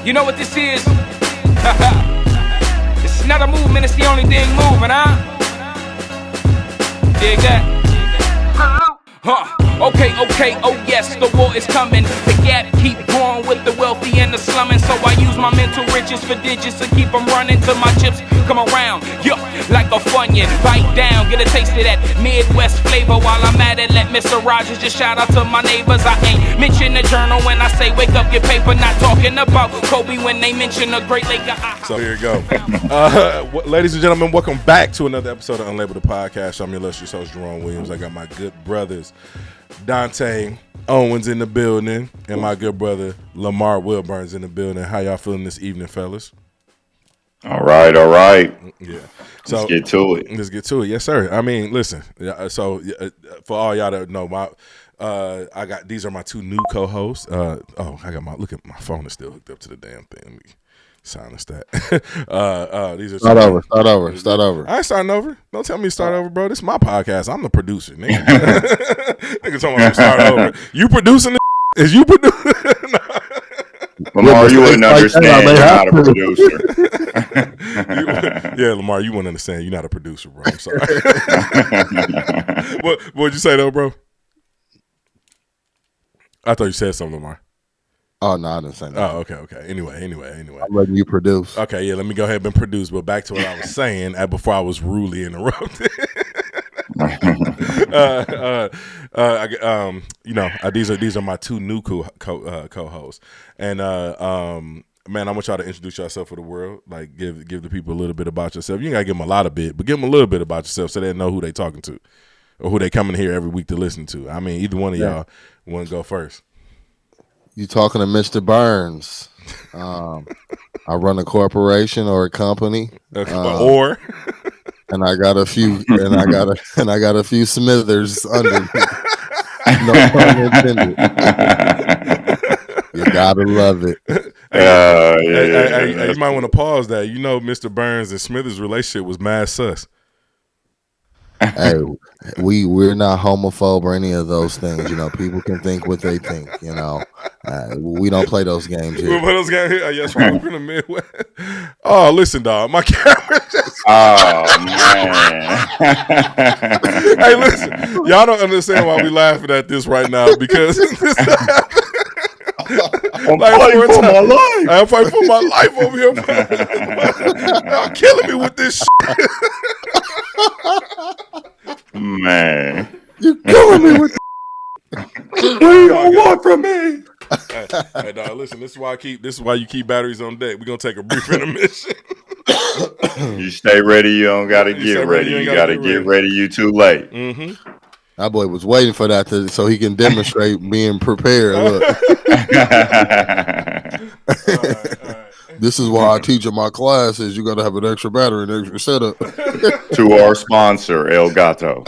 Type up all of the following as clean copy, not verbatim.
You know what this is? It's not a movement, it's the only thing moving, huh? Dig that? Okay, oh yes, the war is coming. The gap keep growing with the wealthy and the slumming. So I use my mental riches for digits to keep them running till my chips come around. Yo, like a Funyun, bite down, get a taste of that Midwest flavor. While I'm at it, let Mr. Rogers just shout out to my neighbors. I ain't mention the journal when I say wake up, get paper. Not talking about Kobe when they mention a Great Lake. So here you go. Ladies and gentlemen, welcome back to another episode of Unlabeled the Podcast. I'm your illustrious host, Jerome Williams. I got my good brothers, Dante Owens in the building, and my good brother, Lamar Wilburn's in the building. How y'all feeling this evening, fellas? All right. Yeah. So let's get to it. Let's get to it. Yes, sir. I mean, listen. So for all y'all that know, I got these are my two new co-hosts. I got look at my phone is still hooked up to the damn thing. Let me silence that. These are start over. I ain't starting over. Don't tell me to start over, bro. This is my podcast. I'm the producer, nigga. Nigga talking about start over. You producing this? Is you producing? Lamar, you wouldn't understand. You're not a producer. Lamar, you wouldn't understand. You're not a producer, bro. I'm sorry. What'd you say, though, bro? I thought you said something, Lamar. Oh, no, I didn't say that. Oh, okay. Anyway. I'm letting you produce. Okay, yeah, let me go ahead and produce. But back to what I was saying before I was rudely interrupted. These are my two new co-hosts, and man, I want y'all to introduce yourself for the world. Like, give the people a little bit about yourself. You ain't gotta give them a lot of bit, but give them a little bit about yourself so they know who they talking to, or who they coming here every week to listen to. I mean, either one of y'all want to go first. You talking to Mr. Burns? I run a corporation or a company, and I got a few, and I got a few Smithers under me. No pun intended. You gotta love it. You might want to pause that. You know, Mr. Burns and Smithers' relationship was mad sus. Hey, we're not homophobe or any of those things. You know, people can think what they think. You know, we don't play those games here. We play those games here. Yes, we're in the Midwest. Oh, listen, dog, my camera. Oh man. Hey, listen, y'all don't understand why we laughing at this right now because I'm fighting for my life. I'm fighting for my life over here. Y'all killing me with this shit. Man, you killing me with what do you want from me? Hey, dog, listen, this is why you keep batteries on deck. We're gonna take a brief intermission. You stay ready, you don't gotta get ready. You gotta get ready, you too late. Mm-hmm. That boy was waiting for that so he can demonstrate being prepared. Look. All right. This is why I teach in my classes. You got to have an extra battery and extra setup. To our sponsor, Elgato.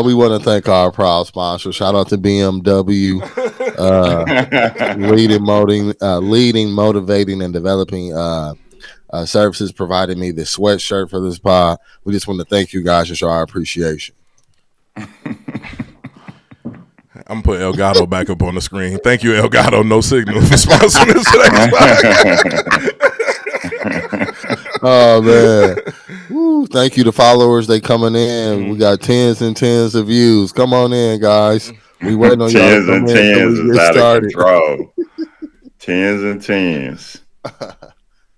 We want to thank our proud sponsor. Shout out to BMW, leading, motivating, and developing services, providing me the sweatshirt for this pod. We just want to thank you guys and show our appreciation. I'm going to put Elgato back up on the screen. Thank you, Elgato No Signal, for sponsoring this podcast. Oh, man. Woo, thank you to followers. They coming in. We got tens and tens of views. Come on in, guys. We waiting on y'all. Tens and tens is out of control. Tens and tens.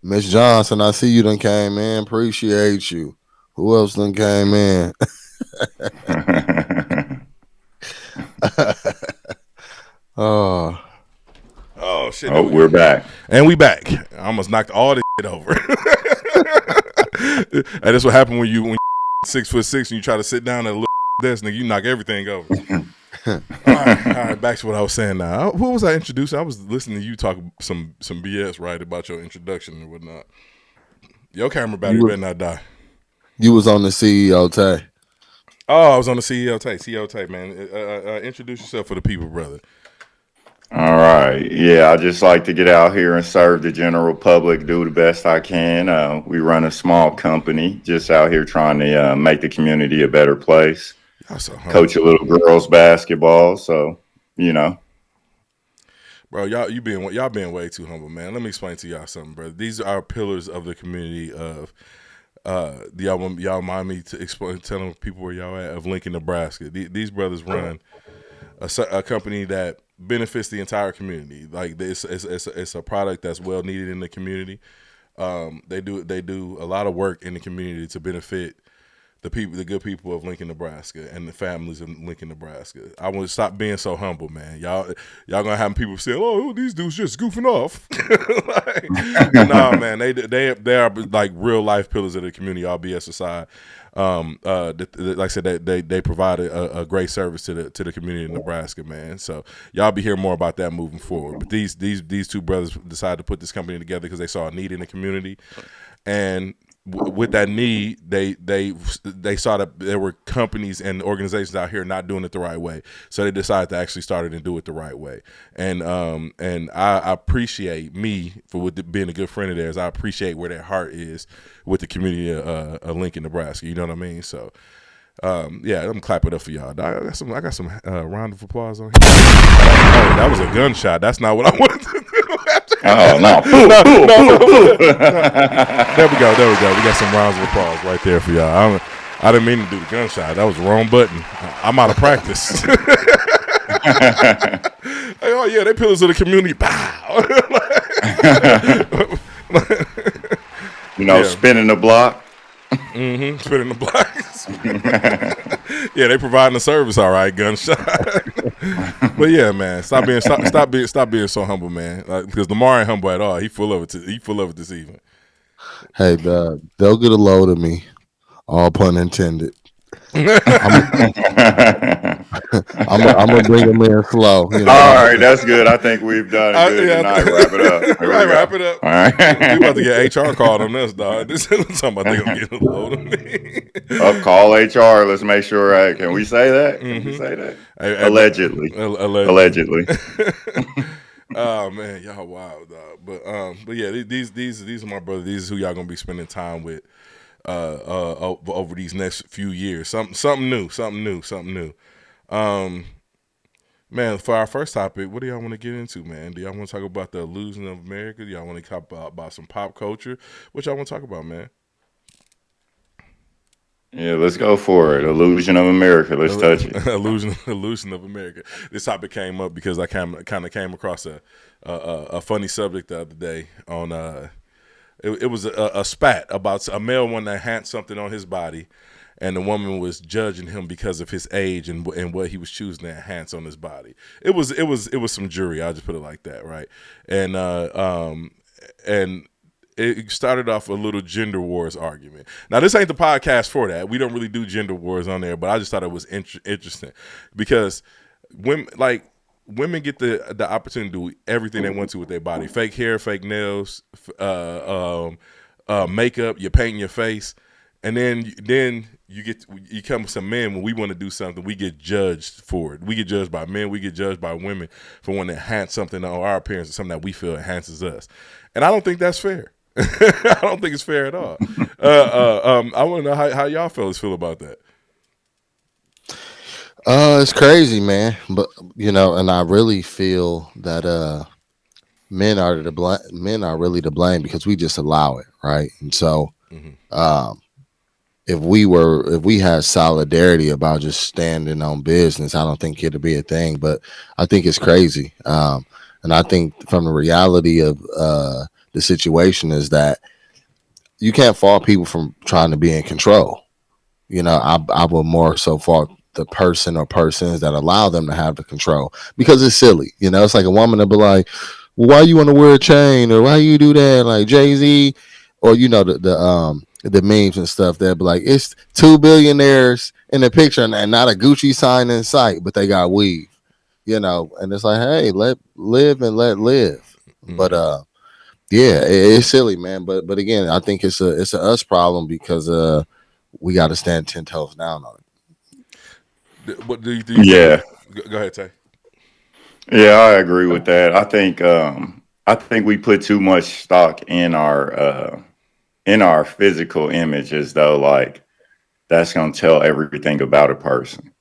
Miss Johnson, I see you done came in. Appreciate you. Who else done came in? Oh shit! Oh, we're back, and we back. I almost knocked all this shit over. And that's what happened when you 6'6" and you try to sit down at a little desk, nigga. You knock everything over. All right. Back to what I was saying. Now, who was I introducing? I was listening to you talk some BS right about your introduction and whatnot. Your camera battery better not die. You was on the CEO tape. Oh, I was on the CEO tape, man. Introduce yourself for the people, brother. All right. Yeah, I just like to get out here and serve the general public, do the best I can. We run a small company, just out here trying to make the community a better place. Coach a little girls basketball, so, you know. Bro, y'all being way too humble, man. Let me explain to y'all something, bro. These are pillars of the community of y'all mind me to explain, telling people where y'all at, of Lincoln, Nebraska. These brothers run a company that benefits the entire community. Like it's a product that's well needed in the community. They do a lot of work in the community to benefit the good people of Lincoln, Nebraska, and the families of Lincoln, Nebraska. I want to stop being so humble, man. Y'all gonna have people saying, "Oh, these dudes just goofing off." But nah, man, they are like real life pillars of the community. All BS aside, like I said, they provide a great service to the community in Nebraska, man. So y'all be hearing more about that moving forward. But these two brothers decided to put this company together because they saw a need in the community, and with that need, they saw that there were companies and organizations out here not doing it the right way, so they decided to actually start it and do it the right way. And I appreciate being a good friend of theirs. I appreciate where their heart is with the community of Lincoln, Nebraska. You know what I mean? So yeah, I'm clapping up for y'all. I got some round of applause on here. Oh, that was a gunshot. That's not what I wanted to do. Oh no! No. There we go. We got some rounds of applause right there for y'all. I didn't mean to do the gunshot. That was the wrong button. I'm out of practice. Hey, oh yeah, they pillars of the community. Pow. Spinning the block. Spinning the blocks. Yeah, they providing the service, all right. Gunshot. But yeah, man, stop being so humble, man. Because Lamar ain't humble at all. He full of it. He full of it this evening. Hey, they'll get a load of me. All pun intended. I'm gonna bring them in slow. All right, that's good. I think we've done good tonight. Wrap it up. Wrap it up. All right, we about to get HR called on this, dog. This is something I think I'm getting a load of me. Call HR. Let's make sure. Can we say that? Can we say that? Allegedly. Oh man, y'all wild, dog. But yeah, these are my brothers. These is who y'all gonna be spending time with over these next few years. Something new. Man, for our first topic, what do y'all want to get into, man? Do y'all want to talk about the illusion of America? Do y'all want to talk about some pop culture? What y'all want to talk about, man? Yeah, let's go for it. Illusion of America. Let's touch it. Illusion of America. This topic came up because I kind of came across a funny subject the other day on it was a spat about a male wanting to enhance something on his body, and the woman was judging him because of his age and what he was choosing to enhance on his body. It was some jury. I'll just put it like that, right? And it started off a little gender wars argument. Now, this ain't the podcast for that. We don't really do gender wars on there, but I just thought it was interesting because women get the opportunity to do everything they want to with their body: fake hair, fake nails, makeup. You paint your face, and then you come with some men. When we want to do something, we get judged for it. We get judged by men. We get judged by women for wanting to enhance something on our appearance, or something that we feel enhances us. And I don't think that's fair. I don't think it's fair at all. I want to know how y'all fellas feel about that. It's crazy, man. But and I really feel that men are really to blame because we just allow it, right? And so, if we had solidarity about just standing on business, I don't think it'd be a thing. But I think it's crazy, and I think from the reality of the situation is that you can't fault people from trying to be in control. I would more so fault the person or persons that allow them to have the control because it's silly. It's like a woman to be like, well, why you want to wear a chain or why you do that? Like Jay-Z or, the memes and stuff that be like, it's 2 billionaires in the picture and not a Gucci sign in sight, but they got weave, and it's like, hey, let live and let live. But, yeah, it's silly, man. But again, I think it's a us problem because we got to stand 10 toes down on it. What do you Yeah. Go ahead, Tay. Yeah, I agree with that. I think we put too much stock in our physical image as though like that's gonna tell everything about a person.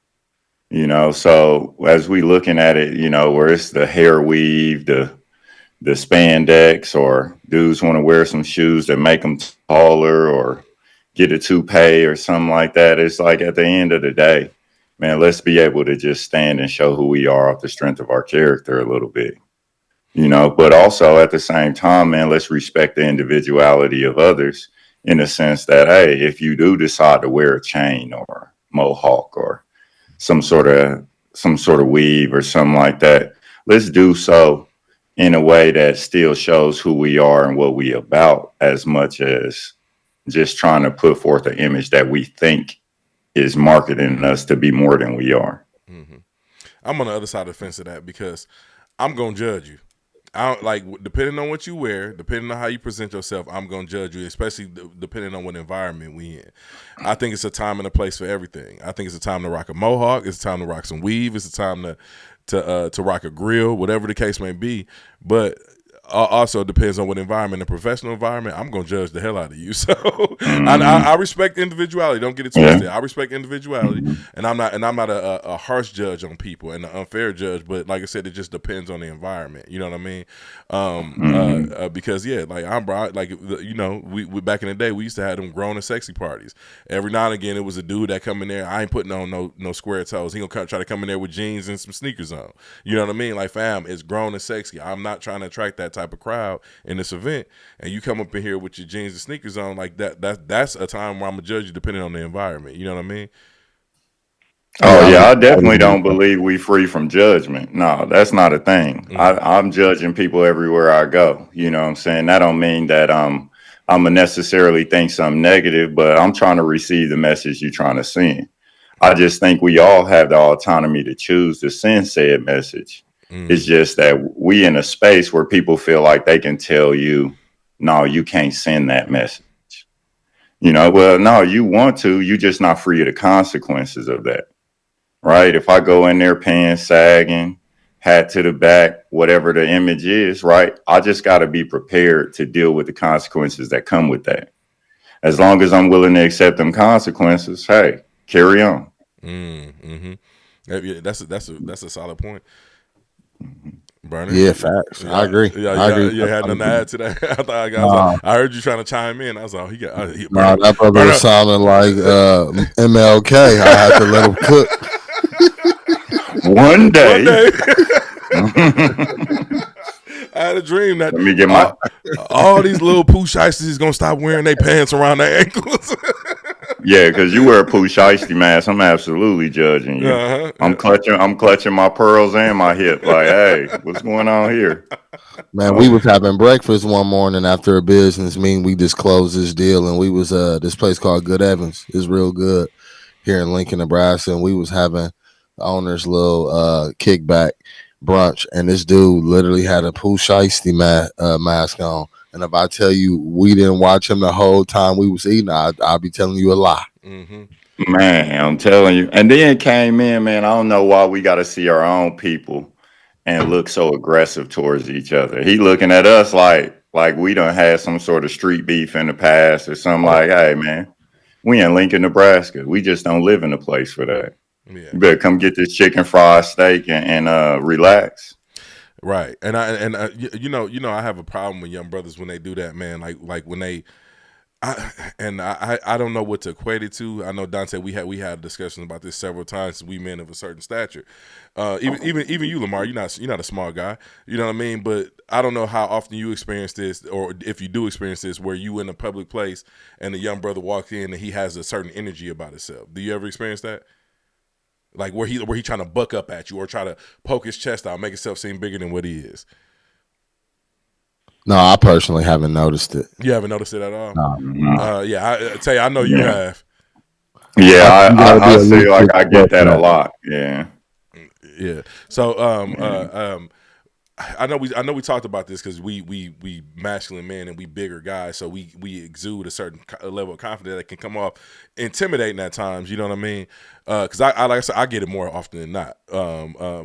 So as we looking at it, where it's the hair weave, the spandex, or dudes want to wear some shoes that make them taller, or get a toupee or something like that. It's like at the end of the day, man, let's be able to just stand and show who we are off the strength of our character a little bit, but also at the same time, man, let's respect the individuality of others in the sense that, hey, if you do decide to wear a chain or mohawk or some sort of weave or something like that, let's do so in a way that still shows who we are and what we about, as much as just trying to put forth an image that we think is marketing us to be more than we are. Mm-hmm. I'm on the other side of the fence of that because I'm gonna judge you. I don't, like, depending on what you wear, depending on how you present yourself, I'm gonna judge you, especially depending on what environment we in. I think it's a time and a place for everything. I think it's a time to rock a mohawk. It's a time to rock some weave. It's a time to rock a grill, whatever the case may be. But also depends on what environment. In a professional environment, I'm gonna judge the hell out of you. So I respect individuality. Don't get it twisted. Yeah. I respect individuality, and I'm not a harsh judge on people and an unfair judge. But like I said, it just depends on the environment. You know what I mean? Because like we back in the day, we used to have them grown and sexy parties. Every now and again, it was a dude that come in there. I ain't putting on no square toes. He gonna try to come in there with jeans and some sneakers on. You know what I mean? Like, fam, it's grown and sexy. I'm not trying to attract that type of crowd in this event, and you come up in here with your jeans and sneakers on, like that's a time where I'm gonna judge you depending on the environment. You know what I mean? Oh yeah, I definitely don't believe we free from judgment. No, that's not a thing. I'm judging people everywhere I go. You know what I'm saying? That don't mean that I'm gonna necessarily think something negative, but I'm trying to receive the message you're trying to send. I just think we all have the autonomy to choose to send said message. It's just that we in a space where people feel like they can tell you, no, you can't send that message. Well, no, you want to, you just not free of the consequences of that. Right? If I go in there pants sagging, hat to the back, whatever the image is, right? I just got to be prepared to deal with the consequences that come with that. As long as I'm willing to accept them consequences, hey, carry on. That's a solid point. Bernie? Yeah, facts. Yeah, I agree. I agree. You had nothing to add to that. I heard you trying to chime in. I was like, that brother was sounding like MLK. I had to let him cook. One day. I had a dream that let me get my all these little poo shiesties is gonna stop wearing their pants around their ankles. Yeah, because you wear a poo shiesty mask, I'm absolutely judging you. I'm clutching my pearls and my hip. Like, hey, what's going on here? Man, we was having breakfast one morning after a business meeting. We just closed this deal, and we was this place called Good Evans. It's real good here in Lincoln, Nebraska, and we was having the owner's little kickback brunch, and this dude literally had a poo shiesty mask on. And if I tell you we didn't watch him the whole time we was eating, I'll be telling you a lie. Man, I'm telling you. And then came in, man, I don't know why we got to see our own people and look so aggressive towards each other. He looking at us like we done had some sort of street beef in the past or something. Like, hey, man, we in Lincoln, Nebraska. We just don't live in a place for that. Yeah. You better come get this chicken fried steak and relax. Right, and I have a problem with young brothers when they do that, man. Like when they, I don't know what to equate it to. I know Dante, we had discussions about this several times. We men of a certain stature, even you, Lamar, you're not a small guy. You know what I mean? But I don't know how often you experience this, or if you do experience this, where you in a public place and the young brother walks in and he has a certain energy about himself. Do you ever experience that? Like where he trying to buck up at you or try to poke his chest out, make himself seem bigger than what he is. No, I personally haven't noticed it. You haven't noticed it at all? No. I tell you, I know you have. Yeah, I feel like I get that a lot. Yeah. Yeah. So I know we talked about this because we masculine men and we bigger guys, so we exude a certain level of confidence that can come off intimidating at times. You know what I mean? Because I like I said, I get it more often than not.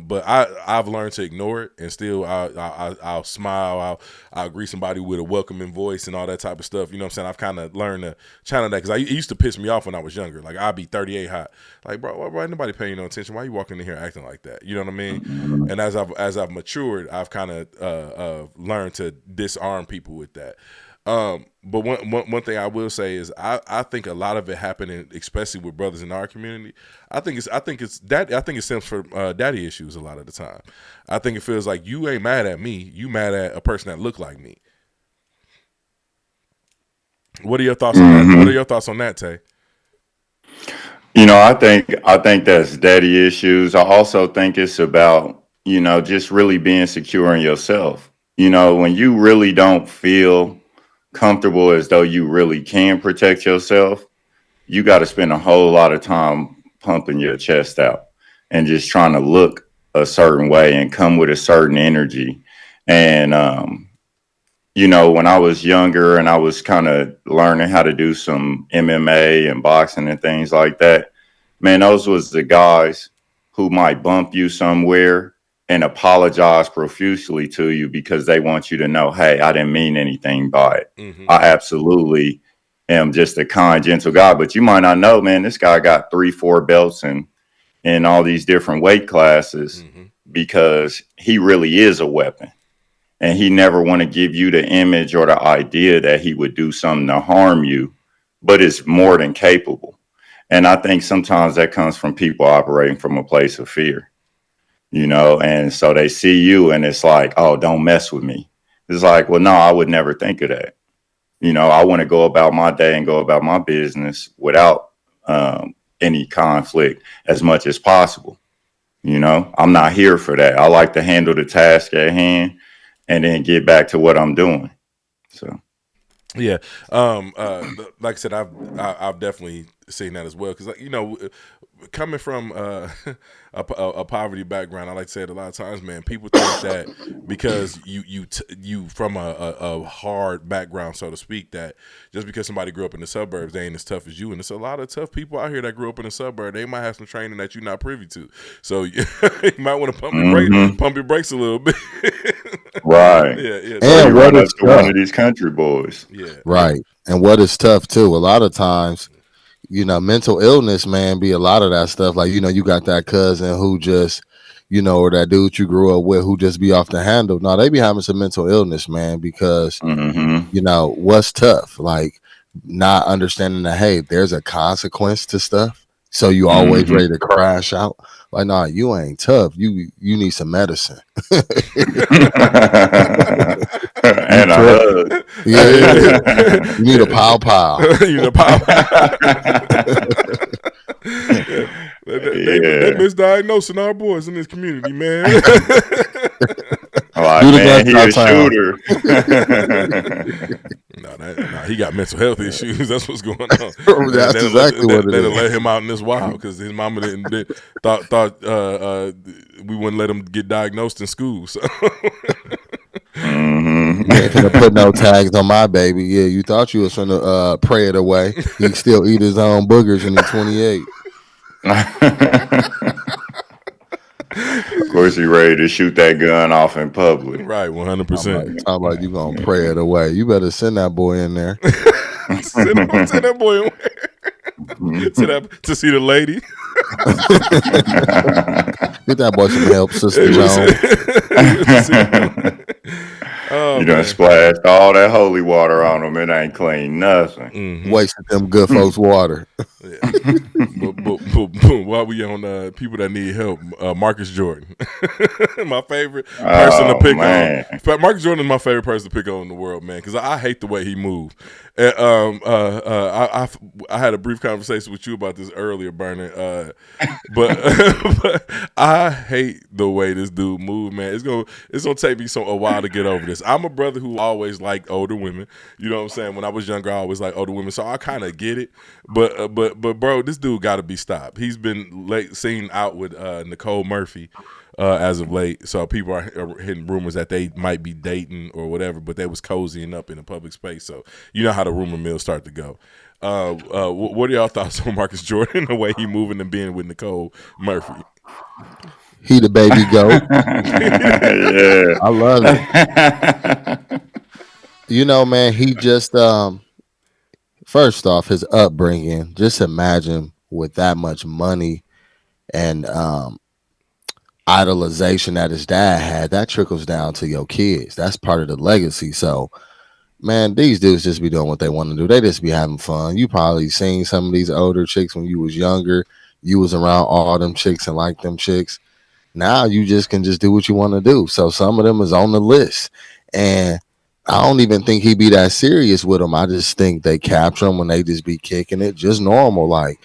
But I've learned to ignore it, and still I'll smile. I'll greet somebody with a welcoming voice and all that type of stuff. You know what I'm saying? I've kind of learned to channel that, because it used to piss me off when I was younger. Like, I'd be 38 hot, like, bro, why ain't nobody paying no attention? Why you walking in here acting like that? You know what I mean? And as I've matured, I've kind of learned to disarm people with that. But one thing I will say is I think a lot of it happening, especially with brothers in our community. I think it stems from daddy issues a lot of the time. I think it feels like you ain't mad at me, you mad at a person that look like me. What are your thoughts on that? What are your thoughts on that, Tay? I think that's daddy issues. I also think it's about, just really being secure in yourself. When you really don't feel comfortable as though you really can protect yourself, you got to spend a whole lot of time pumping your chest out and just trying to look a certain way and come with a certain energy. And, when I was younger and I was kind of learning how to do some MMA and boxing and things like that, man, those was the guys who might bump you somewhere and apologize profusely to you because they want you to know, hey, I didn't mean anything by it. Mm-hmm. I absolutely am just a kind, gentle guy. But you might not know, man, this guy got 3-4 belts and in all these different weight classes because he really is a weapon. And he never want to give you the image or the idea that he would do something to harm you, but is more than capable. And I think sometimes that comes from people operating from a place of fear, and so they see you and it's like, oh, don't mess with me. It's like, well, no, I would never think of that. I want to go about my day and go about my business without any conflict as much as possible. I'm not here for that. I like to handle the task at hand and then get back to what I'm doing. So, yeah, like I said, I've definitely seen that as well, because coming from a poverty background, I like to say it a lot of times, man. People think that because you from a hard background, so to speak, that just because somebody grew up in the suburbs, they ain't as tough as you. And there's a lot of tough people out here that grew up in the suburb. They might have some training that you're not privy to, so you might want to pump your brakes a little bit. Right. Yeah. And run up to one of these country boys. Yeah. Right. And what is tough too, a lot of times, mental illness, man, be a lot of that stuff. Like, you got that cousin who just, or that dude you grew up with who just be off the handle. No, they be having some mental illness, man, because, what's tough? Like, not understanding that, hey, there's a consequence to stuff. So you always ready to crash out. Like, nah, you ain't tough. You need some medicine. And a hug. Yeah. You need a pow. You need a pow. They misdiagnosing our boys in this community, man. Like, man, he a shooter. No, he got mental health issues. That's what's going on. That's exactly what it is. They let him out in this wild because his mama thought we wouldn't let him get diagnosed in school. So. You ain't gonna put no tags on my baby. Yeah, you thought you was gonna pray it away. He still eat his own boogers and he's 28. Of course, he ready to shoot that gun off in public. Right, 100%. Talk about you gonna pray it away. You better send that boy in there. send that boy in there. To see the lady. Get that boy some help, Sister Jones. You done splashed all that holy water on him. It ain't clean nothing. Wasted them good folks' water. Yeah. but while we on people that need help, Marcus Jordan, my favorite person to pick on. Marcus Jordan is my favorite person to pick on in the world, man, because I hate the way he moved. I had a brief conversation with you about this earlier, Bernard. But I hate the way this dude moved, man. It's gonna take me a while to get over this. I'm a brother who always liked older women. You know what I'm saying? When I was younger, I always liked older women, so I kind of get it. But bro, this dude got to be stopped. He's been seen out with Nicole Murphy. as of late. So people are hitting rumors that they might be dating or whatever, but they was cozying up in a public space. So you know how the rumor mills start to go. What are y'all thoughts on Marcus Jordan, the way he moving and being with Nicole Murphy? He the baby goat. Yeah. I love it. You know, man, he just first off, his upbringing, just imagine with that much money and idolization that his dad had, that trickles down to your kids. That's part of the legacy. So, man, these dudes just be doing what they want to do. They just be having fun. You probably seen some of these older chicks when you was younger. You was around all them chicks and like them chicks. Now you just can just do what you want to do. So some of them is on the list. And I don't even think he be that serious with them. I just think they capture him when they just be kicking it. Just normal. Like,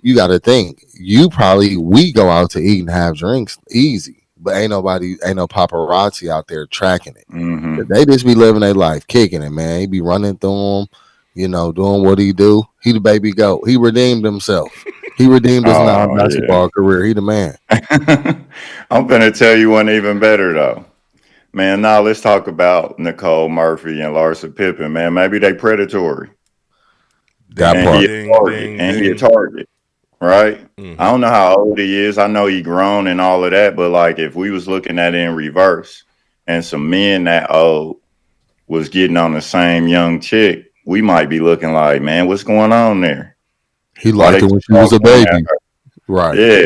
you got to think, we go out to eat and have drinks easy, but ain't no paparazzi out there tracking it. Mm-hmm. They just be living their life, kicking it, man. He be running through them, doing what he do. He the baby goat. He redeemed himself. He redeemed his non-basketball career. He the man. I'm going to tell you one even better, though. Man, now let's talk about Nicole Murphy and Larsa Pippen, man. Maybe they predatory. That and part. He a target. Right? Mm-hmm. I don't know how old he is. I know he grown and all of that, but like if we was looking at it in reverse and some men that old was getting on the same young chick, we might be looking like, man, what's going on there? He liked it when she was a baby. Right. Yeah.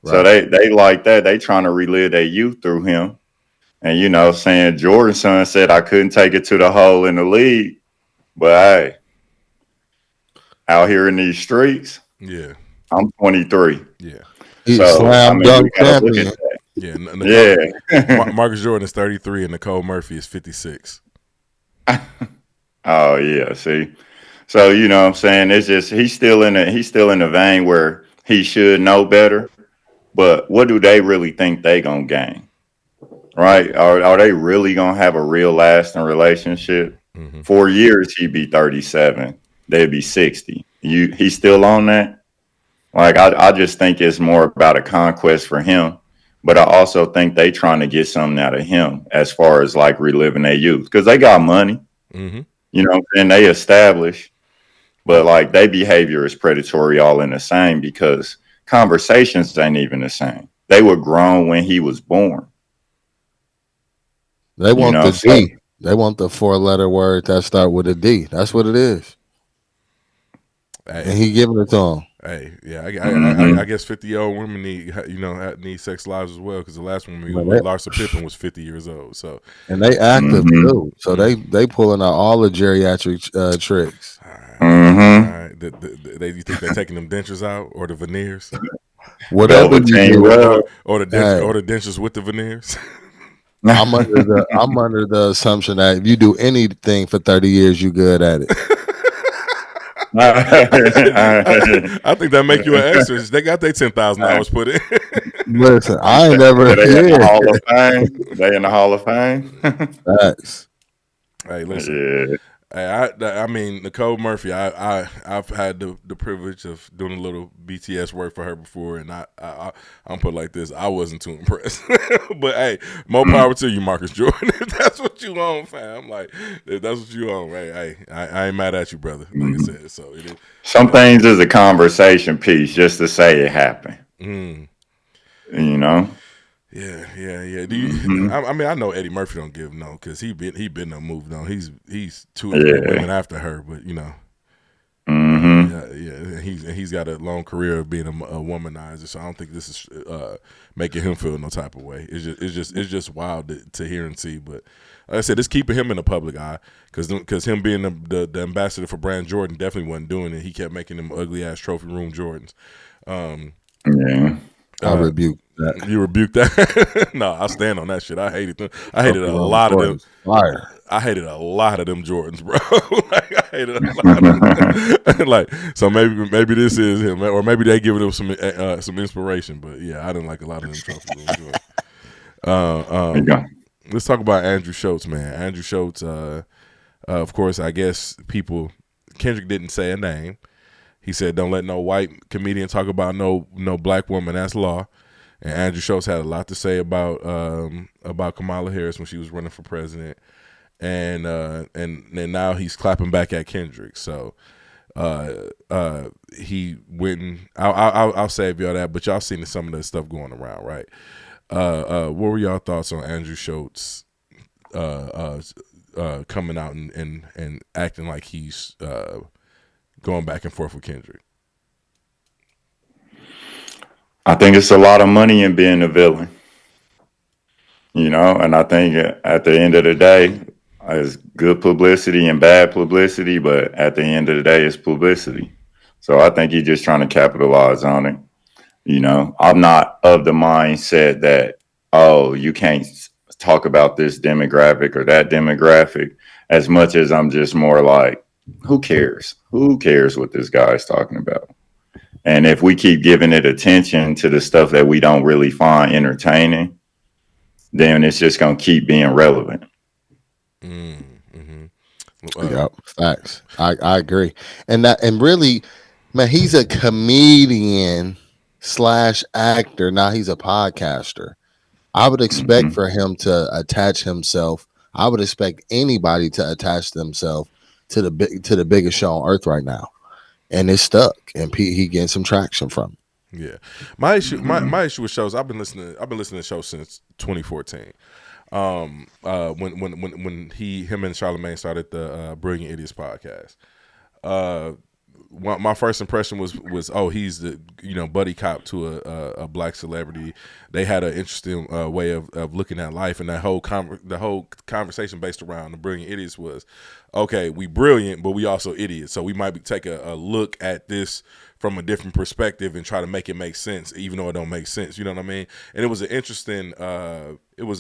Right. So they like that. They trying to relive their youth through him. And saying Jordan's son said I couldn't take it to the hole in the league. But hey, out here in these streets, Yeah. I'm 23. Yeah. He's slam dunk champion. Yeah. Marcus Jordan is 33 and Nicole Murphy is 56. Oh yeah, see. So you know what I'm saying? It's just he's still in the vein where he should know better. But what do they really think they gonna gain? Right? Are they really gonna have a real lasting relationship? Mm-hmm. 4 years he'd be 37. They'd be 60. He's still on that? Like, I just think it's more about a conquest for him, but I also think they trying to get something out of him as far as like reliving their youth because they got money, and they established, but like their behavior is predatory all in the same because conversations ain't even the same. They were grown when he was born. They want the D. They want the 4-letter word that start with a D. That's what it is. Hey. And he giving it to him. Hey, yeah, I guess 50-year-old women need sex lives as well because the last one with Larsa Pippen was 50 years old. So and they active too. So they pulling out all the geriatric tricks. All right. You think they're taking them dentures out or the veneers? Whatever you do, or the dentures with the veneers. I'm under the assumption that if you do anything for 30 years, you good at it. I think that make you an exorcist. They got their 10,000 hours put in. Listen, I ain't never. They in the Hall of Fame. They in the Hall of Fame. Facts. Hey, listen. Yeah. I mean, Nicole Murphy. I've had the privilege of doing a little BTS work for her before, and I'm put like this. I wasn't too impressed, but hey, more power to you, Marcus Jordan. If that's what you own, fam. I'm like, if that's what you own, right? Hey, I ain't mad at you, brother. Like I said, so it is. Some things is a conversation piece, just to say it happened. Yeah. Do you, I mean, I know Eddie Murphy don't give no because he been no moved on. He's two or three women after her, but he's got a long career of being a womanizer. So I don't think this is making him feel no type of way. It's just wild to hear and see. But like I said, it's keeping him in the public eye because him being the ambassador for brand Jordan definitely wasn't doing it. He kept making them ugly ass trophy room Jordans. I rebuke that. You rebuke that? No, I stand on that shit. I hated them. I hated a lot of them. Fire. I hated a lot of them Jordans, bro. I hated a lot of them. Like, so maybe this is him, or maybe they giving him some inspiration. But yeah, I didn't like a lot of them trophy room Jordans. Let's talk about Andrew Shultz, man. Andrew Shultz, of course, I guess Kendrick didn't say a name. He said, "Don't let no white comedian talk about no black woman. That's law." and Andrew Schultz had a lot to say about Kamala Harris when she was running for president, and now he's clapping back at Kendrick. So he went and I'll save y'all that, but y'all seen some of the stuff going around, right? What were y'all thoughts on Andrew Schultz coming out and acting like he's going back and forth with Kendrick? I think it's a lot of money in being a villain, and I think at the end of the day, it's good publicity and bad publicity, but at the end of the day, it's publicity. So I think he's just trying to capitalize on it. I'm not of the mindset that, oh, you can't talk about this demographic or that demographic, as much as I'm just more like, who cares? Who cares what this guy is talking about? And if we keep giving it attention to the stuff that we don't really find entertaining, then it's just going to keep being relevant. Yeah, facts. I agree. And really, man, he's a comedian / actor. Now he's a podcaster. I would expect for him to attach himself. I would expect anybody to attach themselves to the biggest show on earth right now. And it's stuck, and he getting some traction from it. Yeah, my issue with shows. I've been listening to shows since 2014. When him and Charlamagne started the Brilliant Idiots podcast. My first impression was oh, he's the buddy cop to a black celebrity. They had an interesting way of looking at life, and the whole conversation based around the Brilliant Idiots was, okay, we brilliant, but we also idiots. So we might take a look at this from a different perspective and try to make it make sense, even though it don't make sense. You know what I mean? And it was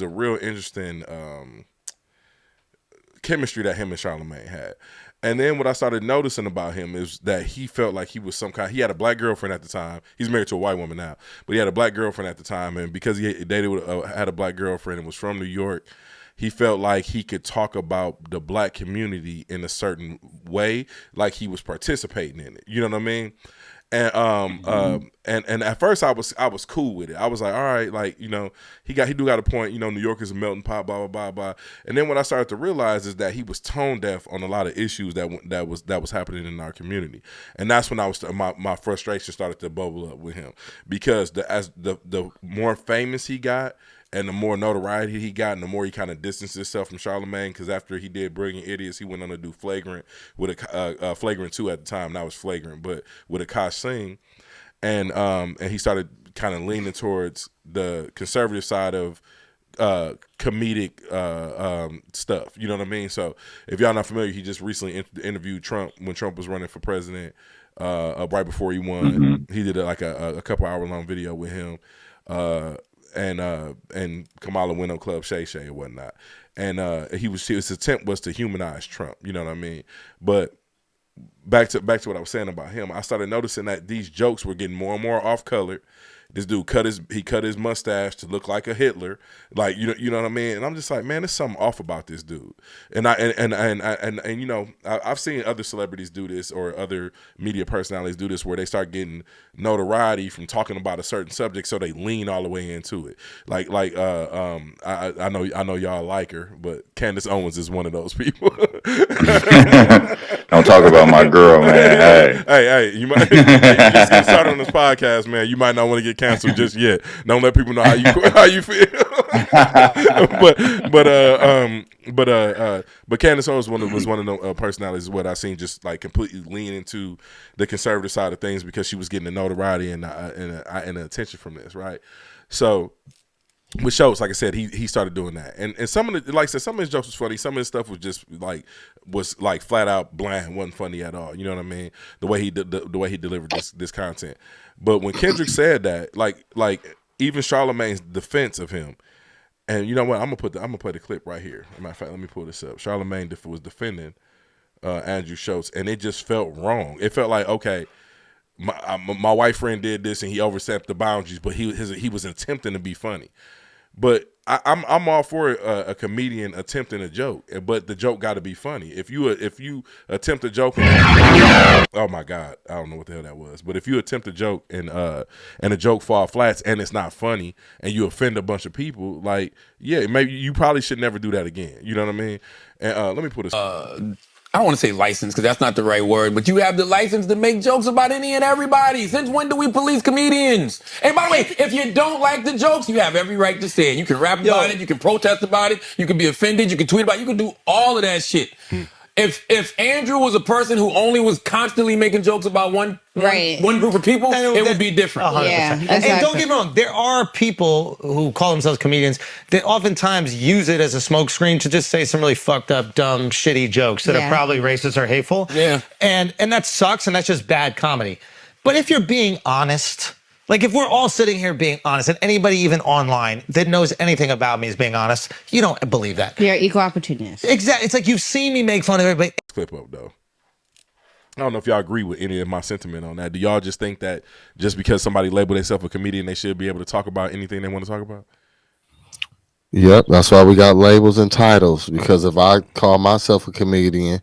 a real interesting chemistry that him and Charlamagne had. And then what I started noticing about him is that he felt like he was he had a black girlfriend at the time. He's married to a white woman now, but he had a black girlfriend at the time. And because he had a black girlfriend and was from New York, he felt like he could talk about the black community in a certain way, like he was participating in it. You know what I mean? And and at first I was cool with it. I was like, all right, like, he do got a point. New York is a melting pot, blah blah blah blah. And then what I started to realize is that he was tone deaf on a lot of issues that was happening in our community. And that's when my frustration started to bubble up with him, because as the more famous he got, and the more notoriety he got, and the more he kind of distanced himself from Charlamagne, because after he did Brilliant Idiots, he went on to do Flagrant with a Flagrant 2 at the time. Now it's Flagrant, but with Akash Singh, and he started kind of leaning towards the conservative side of comedic stuff. You know what I mean? So if y'all not familiar, he just recently interviewed Trump when Trump was running for president. Right before he won, he did a couple hour long video with him. And Kamala went on Club Shay Shay and whatnot, and his attempt was to humanize Trump. You know what I mean? But back to what I was saying about him, I started noticing that these jokes were getting more and more off colored. This dude cut his mustache to look like a Hitler, like you know what I mean. And I'm just like, man, there's something off about this dude. And I've seen other celebrities do this, or other media personalities do this, where they start getting notoriety from talking about a certain subject, so they lean all the way into it. Like I know y'all like her, but Candace Owens is one of those people. Don't talk about my girl, man. Hey, you might just get started on this podcast, man. You might not want to get canceled just yet. Don't let people know how you feel. but Candace Owens was one of the personalities what I seen just like completely lean into the conservative side of things, because she was getting the notoriety and the attention from this, right? So with Schultz, like I said, he started doing that, and some of the, like I said, some of his jokes was funny. Some of his stuff was just was flat out bland, wasn't funny at all. You know what I mean? The way he the way he delivered this content. But when Kendrick said that, like even Charlamagne's defense of him, and you know what, I'm gonna play the clip right here. As a matter of fact, let me pull this up. Charlamagne was defending Andrew Schultz, and it just felt wrong. It felt like, okay, my white friend did this and he overstepped the boundaries, but he was attempting to be funny. But I'm all for a comedian attempting a joke, but the joke got to be funny. If you attempt a joke, oh my God, I don't know what the hell that was. But if you attempt a joke and a joke fall flats and it's not funny and you offend a bunch of people, like maybe you probably should never do that again. You know what I mean? And let me put a. I don't want to say license because that's not the right word, but you have the license to make jokes about any and everybody. Since when do we police comedians? And by the way, if you don't like the jokes, you have every right to say it. You can rap about it, you can protest about it, you can be offended, you can tweet about it, you can do all of that shit. If Andrew was a person who only was constantly making jokes about one group of people, it would be different. 100%. Yeah, And don't get me wrong, there are people who call themselves comedians that oftentimes use it as a smokescreen to just say some really fucked up, dumb, shitty jokes that are probably racist or hateful. Yeah. And that sucks, and that's just bad comedy. But if you're being honest, like if we're all sitting here being honest, and anybody even online that knows anything about me is being honest, you don't believe that. You're equal opportunist. Exactly. It's like you've seen me make fun of everybody. Clip up though. I don't know if y'all agree with any of my sentiment on that. Do y'all just think that just because somebody labeled themselves a comedian, they should be able to talk about anything they want to talk about? Yep, that's why we got labels and titles. Because if I call myself a comedian,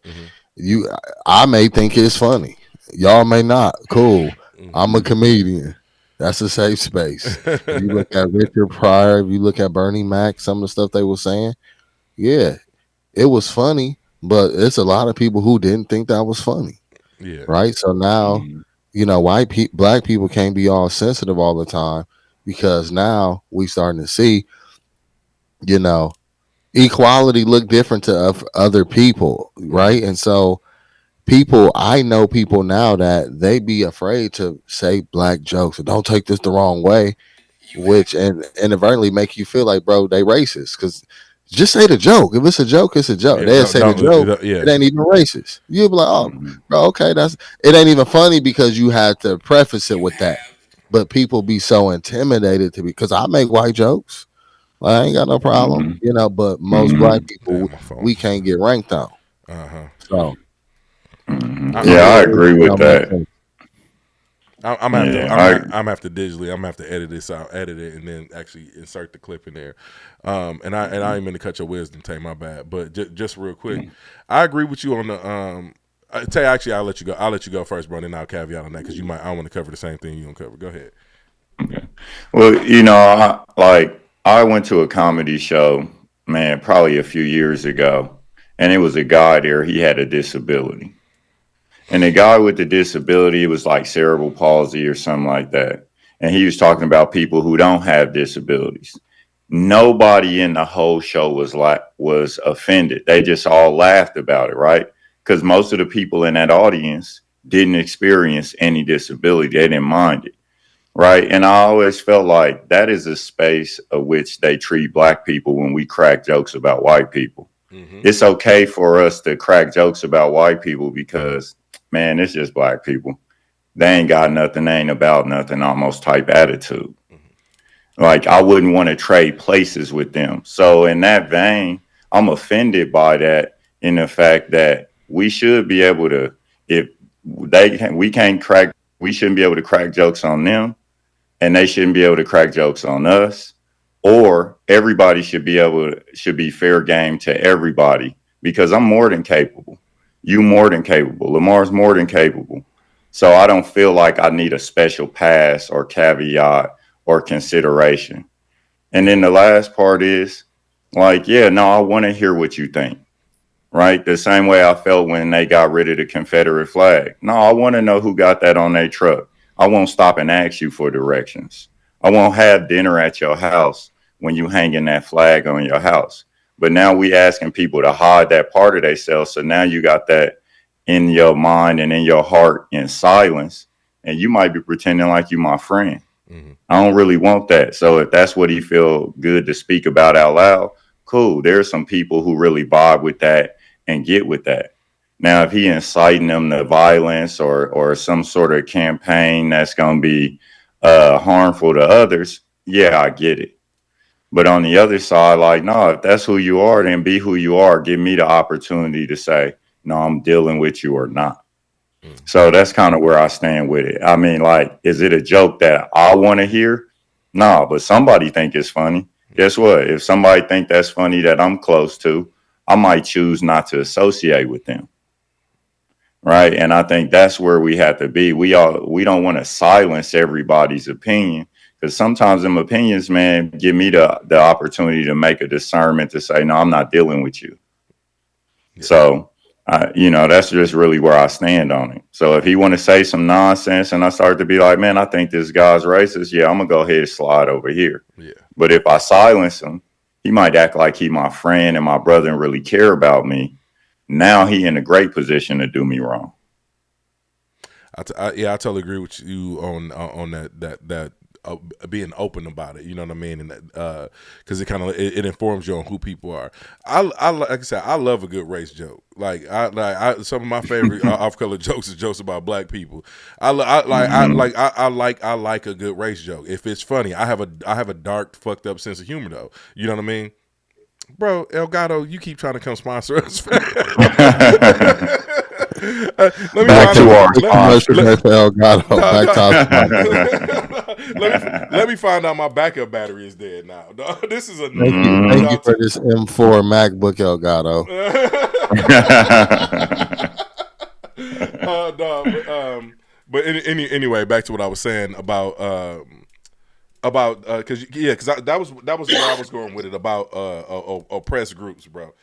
I may think it's funny. Y'all may not. Cool. I'm a comedian. That's a safe space. If you look at Richard Pryor, if you look at Bernie Mac, some of the stuff they were saying, yeah, it was funny, but it's a lot of people who didn't think that was funny. Yeah. Right. So now, black people can't be all sensitive all the time because now we starting to see, equality look different to other people. Right. And so I know people now that they be afraid to say black jokes or don't take this the wrong way, which and inadvertently make you feel like, bro, they racist because just say the joke. If it's a joke, it's a joke. They'll say the joke. It ain't even racist. You'll be like, oh, bro, okay, it ain't even funny because you had to preface it with that. But people be so intimidated because I make white jokes. I ain't got no problem, but most black people, we can't get ranked on. So. I agree with that. I'm gonna have to digitally. I'm gonna have to edit this out, edit it, and then actually insert the clip in there. And I ain't mean to cut your wisdom, Tay. My bad. But just real quick, I agree with you on the. Tay, actually, I'll let you go. I'll let you go first, bro. And then I'll caveat on that because I want to cover the same thing you gonna cover. Go ahead. Okay. Well, I went to a comedy show, man, probably a few years ago, and it was a guy there. He had a disability. And the guy with the disability, it was like cerebral palsy or something like that. And he was talking about people who don't have disabilities. Nobody in the whole show was offended. They just all laughed about it, right? Because most of the people in that audience didn't experience any disability. They didn't mind it, right? And I always felt like that is a space of which they treat black people when we crack jokes about white people. It's okay for us to crack jokes about white people because, man, it's just black people. They ain't got nothing, they ain't about nothing, almost type attitude. Like, I wouldn't want to trade places with them. So in that vein, I'm offended by that in the fact that we should be able to, we shouldn't be able to crack jokes on them and they shouldn't be able to crack jokes on us. Or everybody should be fair game to everybody because I'm more than capable. You more than capable. Lamar's more than capable. So I don't feel like I need a special pass or caveat or consideration. And then the last part is I want to hear what you think, right? The same way I felt when they got rid of the Confederate flag. No, I want to know who got that on their truck. I won't stop and ask you for directions. I won't have dinner at your house when you hanging that flag on your house. But now we asking people to hide that part of themselves. So now you got that in your mind and in your heart in silence. And you might be pretending like you my friend. I don't really want that. So if that's what he feel good to speak about out loud, cool. There's some people who really vibe with that and get with that. Now, if he inciting them to violence or some sort of campaign that's going to be harmful to others, yeah, I get it. But on the other side, no, if that's who you are, then be who you are. Give me the opportunity to say, no, I'm dealing with you or not. So that's kind of where I stand with it. I mean, is it a joke that I want to hear? No, but somebody think it's funny. guess what? If somebody think that's funny that I'm close to, I might choose not to associate with them. Right. And I think that's where we have to be. We don't want to silence everybody's opinion, because sometimes them opinions, man, give me the opportunity to make a discernment to say, no, I'm not dealing with you. Yeah. So, that's just really where I stand on it. So if he want to say some nonsense and I start to be like, man, I think this guy's racist, yeah, I'm going to go ahead and slide over here. Yeah. But if I silence him, he might act like he my friend and my brother and really care about me. Now he in a great position to do me wrong. I totally agree with you on that being open about it. You know what I mean? And because it kind of it informs you on who people are. I like I said, I love a good race joke. Like some of my favorite off color jokes is jokes about black people. I like a good race joke. If it's funny, I have a dark fucked up sense of humor though. You know what I mean? Bro, Elgato, you keep trying to come sponsor us. Let me find out my backup battery is dead now. This is a thank you for this M4 MacBook, Elgato. But anyway, back to what I was saying about because that was where I was going with it about oppressed groups, bro.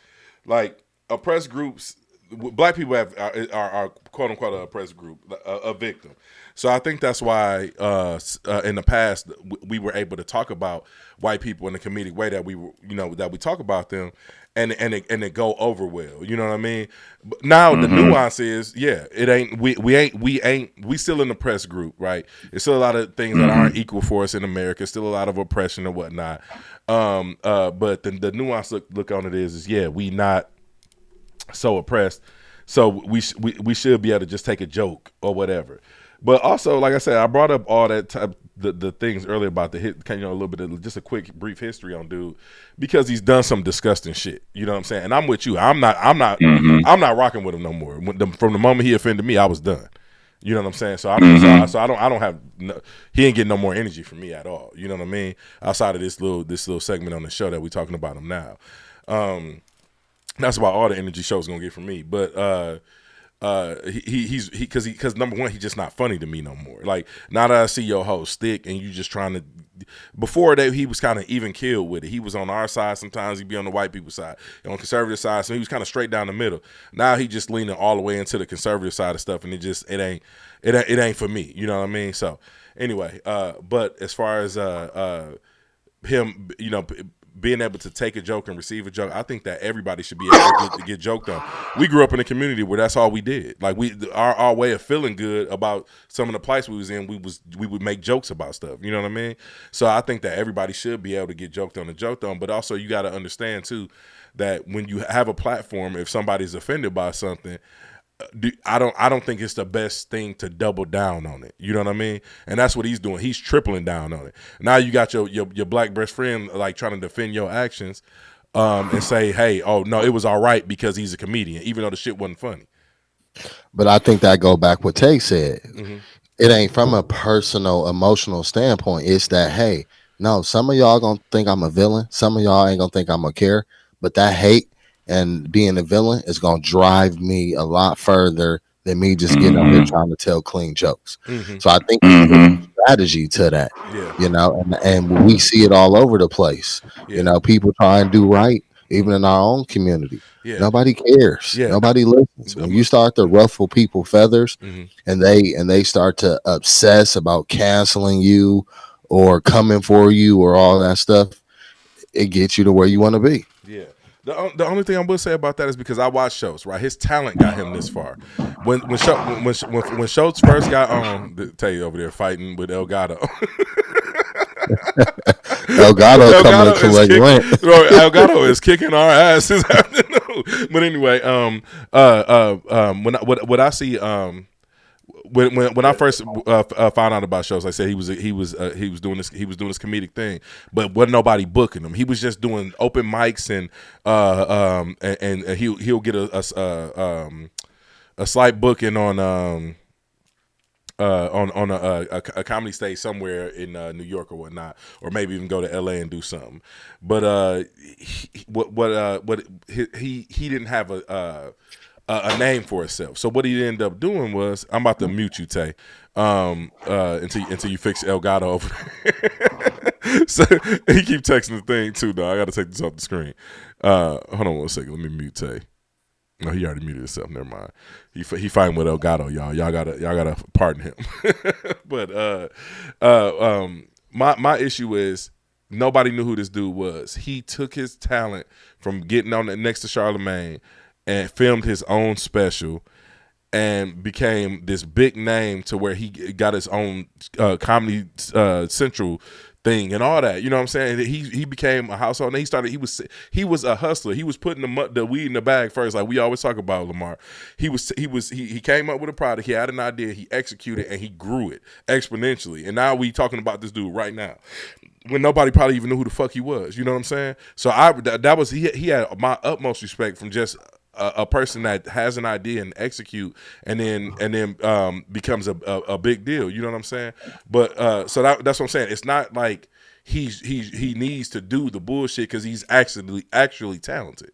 Like oppressed groups, black people are quote unquote an oppressed group, a victim. So I think that's why in the past we were able to talk about white people in a comedic way that we talk about them and it go over well. You know what I mean? But now the nuance is, it ain't we still an oppressed group, right? There's still a lot of things that aren't equal for us in America. Still a lot of oppression and whatnot. But the nuance look on it is we not so oppressed. So we should be able to just take a joke or whatever. But also, like I said, I brought up all that the things earlier about the hit, a little bit of just a quick brief history on dude, because he's done some disgusting shit. You know what I'm saying? And I'm with you. I'm not rocking with him no more. From the moment he offended me, I was done. You know what I'm saying? So I don't have he ain't getting no more energy from me at all. You know what I mean? Outside of this little segment on the show that we're talking about him now. That's about all the energy show's gonna get from me. But because number one, he's just not funny to me no more. Like now that I see your whole stick and you just trying to, before that he was kind of even killed with it. He was on our side, sometimes he'd be on the white people's side, on the conservative side, so he was kind of straight down the middle. Now he just leaning all the way into the conservative side of stuff, and it ain't for me. You know what I mean? So anyway, but as far as him, being able to take a joke and receive a joke, I think that everybody should be able to get joked on. We grew up in a community where that's all we did. Like our way of feeling good about some of the place we was in, we would make jokes about stuff. You know what I mean? So I think that everybody should be able to get joked on. But also you got to understand too that when you have a platform, if somebody's offended by something, I don't think it's the best thing to double down on it. You know what I mean? And that's what he's doing. He's tripling down on it. Now you got your black best friend like trying to defend your actions and say, hey, oh no, it was all right because he's a comedian, even though the shit wasn't funny. But I think that go back what Tay said. It ain't from a personal, emotional standpoint. It's that, hey, no, some of y'all gonna think I'm a villain. Some of y'all ain't gonna think I'm gonna care. But that hate and being a villain is going to drive me a lot further than me just getting up here trying to tell clean jokes. So I think there's a strategy to that, and we see it all over the place. People try and do right, even in our own community. Nobody cares. Nobody listens. When you start to ruffle people's feathers and they start to obsess about canceling you or coming for you or all that stuff, it gets you to where you want to be. Yeah. The only thing I will say about that is because I watch Shultz, right? His talent got him this far. When Shultz first got on, tell you over there fighting with Elgato. Elgato coming to collect rent. Elgato is kicking our ass this afternoon. But anyway, what I see, when I first found out about Shultz, I said he was doing this comedic thing, but wasn't nobody booking him. He was just doing open mics and he'll get a slight booking on on a comedy stage somewhere in New York or whatnot, or maybe even go to LA and do something. But he didn't have a name for himself. So what he ended up doing was, I'm about to mute you, Tay, until you fix Elgato over there. So he keep texting the thing too, though. I got to take this off the screen. Hold on one second. Let me mute Tay. No, he already muted himself. Never mind. He fighting with Elgato, y'all. Y'all gotta pardon him. But my issue is nobody knew who this dude was. He took his talent from getting on next to Charlemagne and filmed his own special and became this big name to where he got his own Comedy Central thing and all that. You know what I'm saying? He became a household name. He was a hustler. He was putting the weed in the bag first, like we always talk about Lamar. He came up with a product. He had an idea. He executed and he grew it exponentially. And now we talking about this dude right now, when nobody probably even knew who the fuck he was. You know what I'm saying? So he had my utmost respect from just a person that has an idea and execute and then becomes a big deal. You know what I'm saying? But so that's what I'm saying. It's not like he needs to do the bullshit because he's actually talented.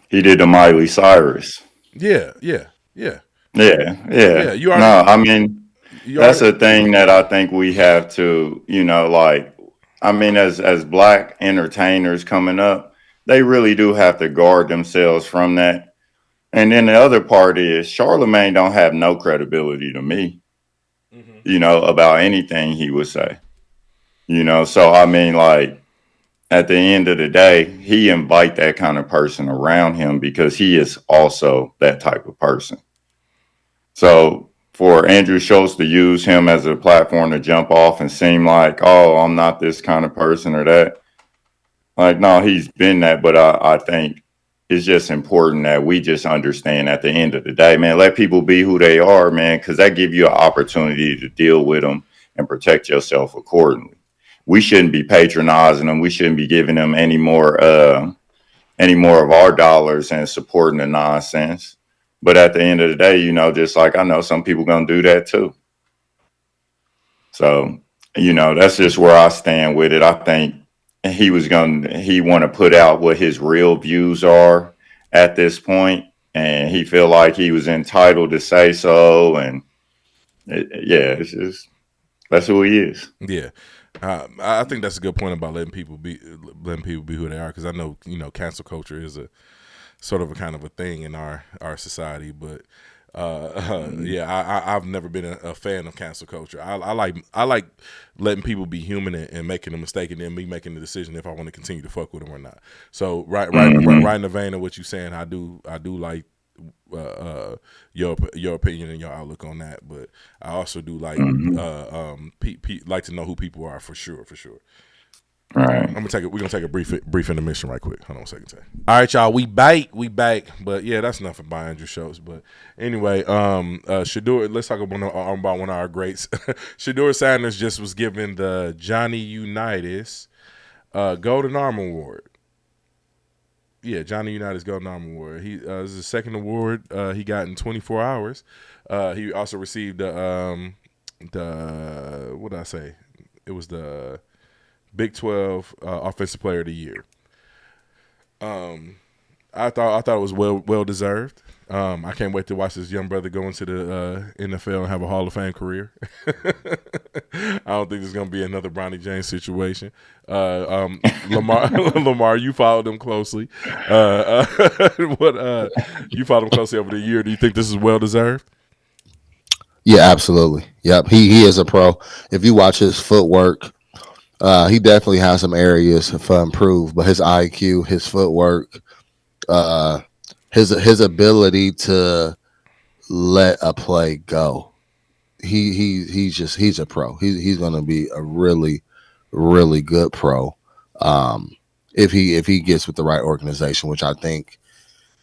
He did the Miley Cyrus. Yeah. Yeah. You already, No, I mean, that's a thing that I think we have to, like, I mean, as black entertainers coming up, they really do have to guard themselves from that. And then the other part is Charlemagne don't have no credibility to me, about anything he would say. So I mean, like, at the end of the day, he invite that kind of person around him because he is also that type of person. So for Andrew Schultz to use him as a platform to jump off and seem like, oh, I'm not this kind of person or that. Like, no, he's been that, but I think it's just important that we just understand at the end of the day, man, let people be who they are, man, because that gives you an opportunity to deal with them and protect yourself accordingly. We shouldn't be patronizing them. We shouldn't be giving them any more of our dollars and supporting the nonsense. But at the end of the day, just like I know some people going to do that too. So, that's just where I stand with it. I think he want to put out what his real views are at this point, and he feel like he was entitled to say so. And it's just, that's who he is. Yeah. I think that's a good point about letting people be who they are, because I know cancel culture is a sort of a kind of a thing in our society, but I've never been a fan of cancel culture. I like letting people be human and making a mistake, and then me making the decision if I want to continue to fuck with them or not. So right in the vein of what you're saying, I do like your opinion and your outlook on that, but I also do like like to know who people are for sure. Right. We're gonna take a brief intermission right quick. Hold on a second, Tay. All right, y'all, we back. But yeah, that's enough of Andrew Schultz. But anyway, Shedeur, let's talk about one of our greats. Shedeur Sanders just was given the Johnny Unitas Golden Arm Award. Yeah, Johnny Unitas Golden Arm Award. This is the second award he got in 24 hours. He also received the what did I say? It was the Big 12 Offensive Player of the Year. I thought it was well deserved. I can't wait to watch this young brother go into the NFL and have a Hall of Fame career. I don't think there's gonna be another Bronny James situation. Lamar, you followed him closely. You followed him closely over the year. Do you think this is well deserved? Yeah, absolutely. Yep, he is a pro. If you watch his footwork, he definitely has some areas to improve, but his IQ, his footwork, his ability to let a play go. He's a pro. He's going to be a really, really good pro. If he gets with the right organization, which I think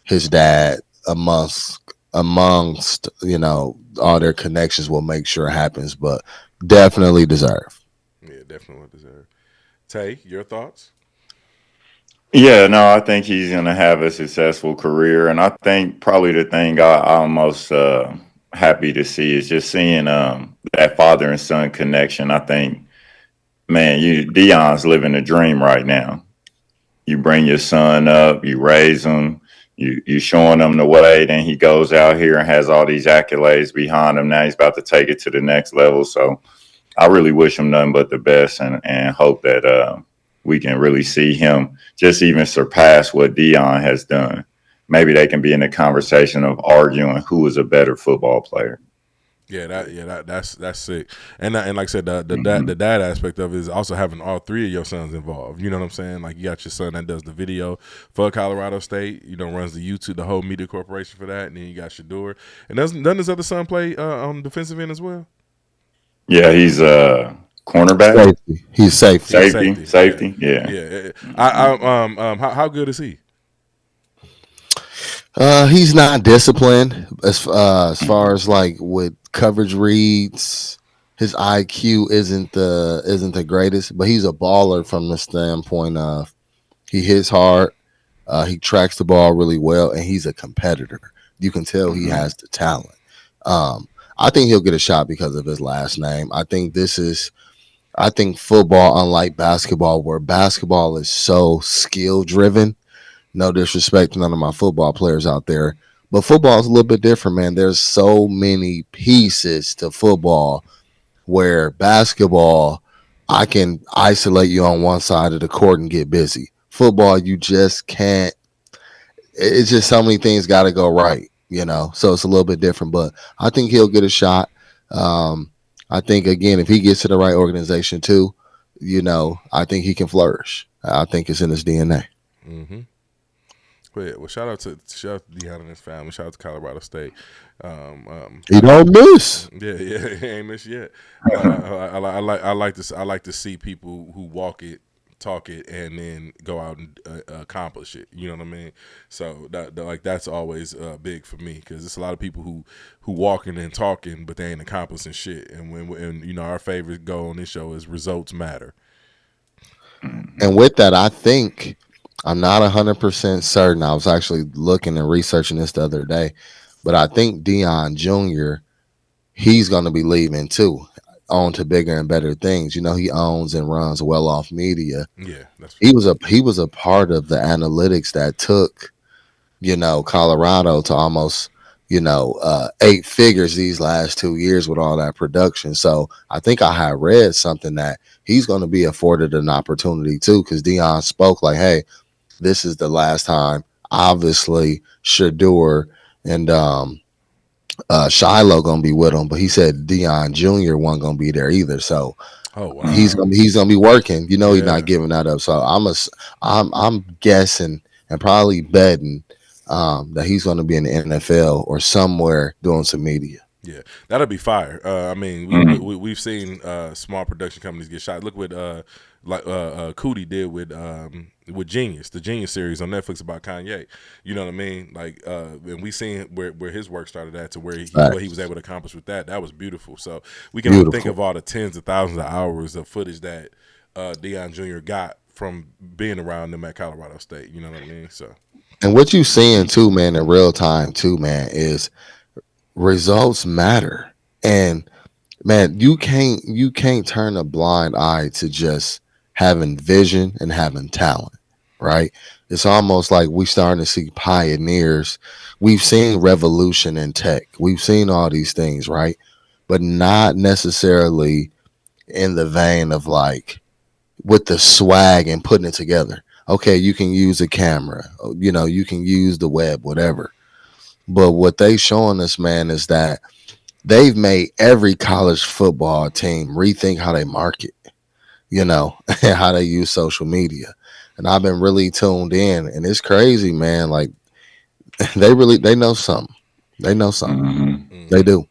his dad amongst all their connections will make sure it happens, but definitely deserve. Yeah, definitely deserve. Tay, your thoughts? Yeah, no, I think he's going to have a successful career. And I think probably the thing I almost happy to see is just seeing that father and son connection. I think, man, Deion's living a dream right now. You bring your son up, you raise him, you showing him the way, then he goes out here and has all these accolades behind him. Now he's about to take it to the next level. So I really wish him nothing but the best, and hope that we can really see him just even surpass what Deion has done. Maybe they can be in the conversation of arguing who is a better football player. That's sick. And like I said, the dad aspect of it is also having all three of your sons involved. You know what I'm saying? Like, you got your son that does the video for Colorado State. You know, runs the YouTube, the whole media corporation for that. And then you got Shedeur. And doesn't his other son play on defensive end as well? Yeah, he's a cornerback. Safety. He's safety. Safety. Yeah. Yeah. How good is he? He's not disciplined as far as like with coverage reads. His IQ isn't the greatest, but he's a baller from the standpoint of he hits hard, he tracks the ball really well, and he's a competitor. You can tell he has the talent. I think he'll get a shot because of his last name. I think football, unlike basketball, where basketball is so skill driven. No disrespect to none of my football players out there, but football is a little bit different, man. There's so many pieces to football where basketball, I can isolate you on one side of the court and get busy. Football, you just can't. It's just so many things got to go right, you know? So it's a little bit different, but I think he'll get a shot. I think, again, if he gets to the right organization too, you know, I think he can flourish. I think it's in his DNA. Mm-hmm. Well, shout out to Deion and his family. Shout out to Colorado State. He don't miss. Yeah, he ain't missed yet. I like to see people who walk it, talk it, and then go out and accomplish it. You know what I mean? So that's always big for me, because it's a lot of people who walking and talking, but they ain't accomplishing shit. And when you know, our favorite goal on this show is results matter. And with that, I think, I'm not 100% certain. I was actually looking and researching this the other day, but I think Deion Jr., he's going to be leaving too, on to bigger and better things. You know, he owns and runs Well Off Media. Yeah, he was a part of the analytics that took, you know, Colorado to almost, you know, 8 figures these last 2 years with all that production. So I think I had read something that he's going to be afforded an opportunity too, because Deion spoke like, hey, this is the last time. Obviously, Shedeur and Shiloh gonna be with him, but he said Deion Jr. wasn't gonna be there either. So he's gonna be working. You know, he's not giving that up. So I'm guessing and probably betting that he's gonna be in the NFL or somewhere doing some media. Yeah, that'll be fire. I mean, we've seen small production companies get shot. Look what Cootie did with Genius, the Genius series on Netflix about Kanye. You know what I mean? Like, and we seen where his work started at to what he was able to accomplish with that. That was beautiful. So we can only think of all the tens of thousands of hours of footage that Deion Jr. got from being around them at Colorado State. You know what I mean? So, and what you seeing too, man, in real time too, man, is results matter. And man, you can't turn a blind eye to just having vision and having talent, right? It's almost like we starting to see pioneers. We've seen revolution in tech. We've seen all these things, right? But not necessarily in the vein of like with the swag and putting it together. Okay, you can use a camera, you know, you can use the web, whatever. But what they showing us, man, is that they've made every college football team rethink how they market, you know, and how they use social media. And I've been really tuned in, and it's crazy, man. Like they know something. They know something. Mm-hmm. They do.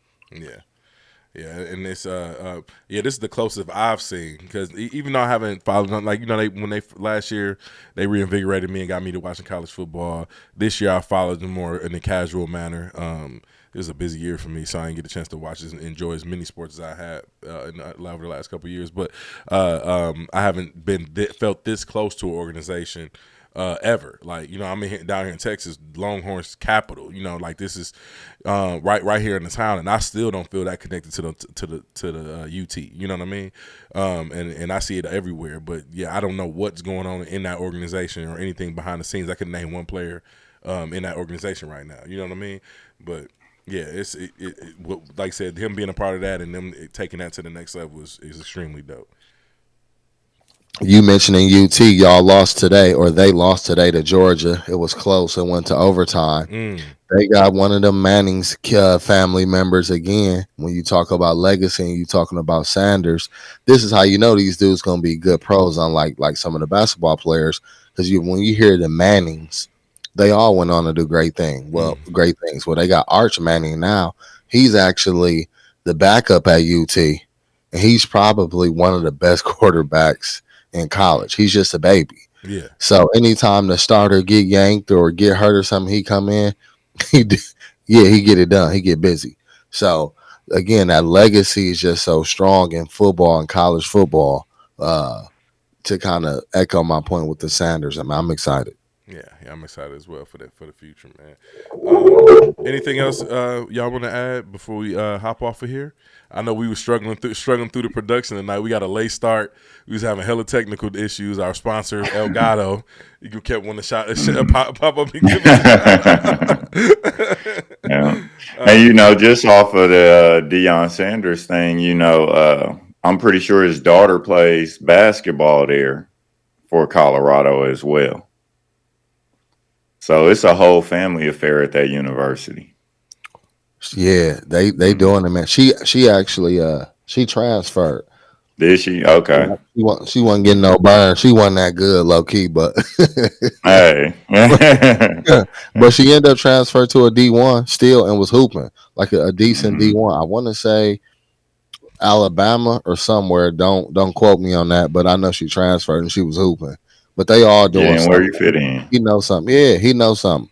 Yeah, and this this is the closest I've seen, because even though I haven't followed them, like, you know, when last year they reinvigorated me and got me to watching college football. This year I followed them more in a casual manner. It was a busy year for me, so I didn't get a chance to watch and enjoy as many sports as I had over the last couple of years. But I haven't felt this close to an organization ever. Like, you know, I'm down here in Texas, Longhorns capital. You know, like this is right here in the town, and I still don't feel that connected to the UT. You know what I mean? And I see it everywhere. But yeah, I don't know what's going on in that organization or anything behind the scenes. I could name one player in that organization right now. You know what I mean? But yeah, like I said, him being a part of that and them taking that to the next level is extremely dope. You mentioning UT, y'all lost today, or they lost today to Georgia. It was close. It went to overtime. They got one of them Manning's family members again. When you talk about legacy and you talking about Sanders, this is how you know these dudes gonna be good pros, unlike like some of the basketball players. Because when you hear the Mannings, they all went on to do great things. Well, they got Arch Manning now. He's actually the backup at UT, and he's probably one of the best quarterbacks in college. He's just a baby. Yeah. So anytime the starter get yanked or get hurt or something, he come in, he get it done. He get busy. So again, that legacy is just so strong in football and college football. To kind of echo my point with the Sanders, I'm excited. Yeah, I'm excited as well for the future, man. Anything else y'all want to add before we hop off of here? I know we were struggling through the production tonight. We got a late start. We was having hella technical issues. Our sponsor, Elgato, you kept wanting to pop up and give it. Yeah. And you know, just off of the Deion Sanders thing, you know, I'm pretty sure his daughter plays basketball there for Colorado as well. So it's a whole family affair at that university. Yeah, they doing it, man. She actually she transferred. Did she? Okay. She wasn't getting no burn. She wasn't that good, low key, but hey. But she ended up transferred to a D1 still and was hooping like a decent D1. I want to say Alabama or somewhere. Don't quote me on that, but I know she transferred and she was hooping. But they all doing and something. Where you fit in. He knows something. Yeah, he knows something.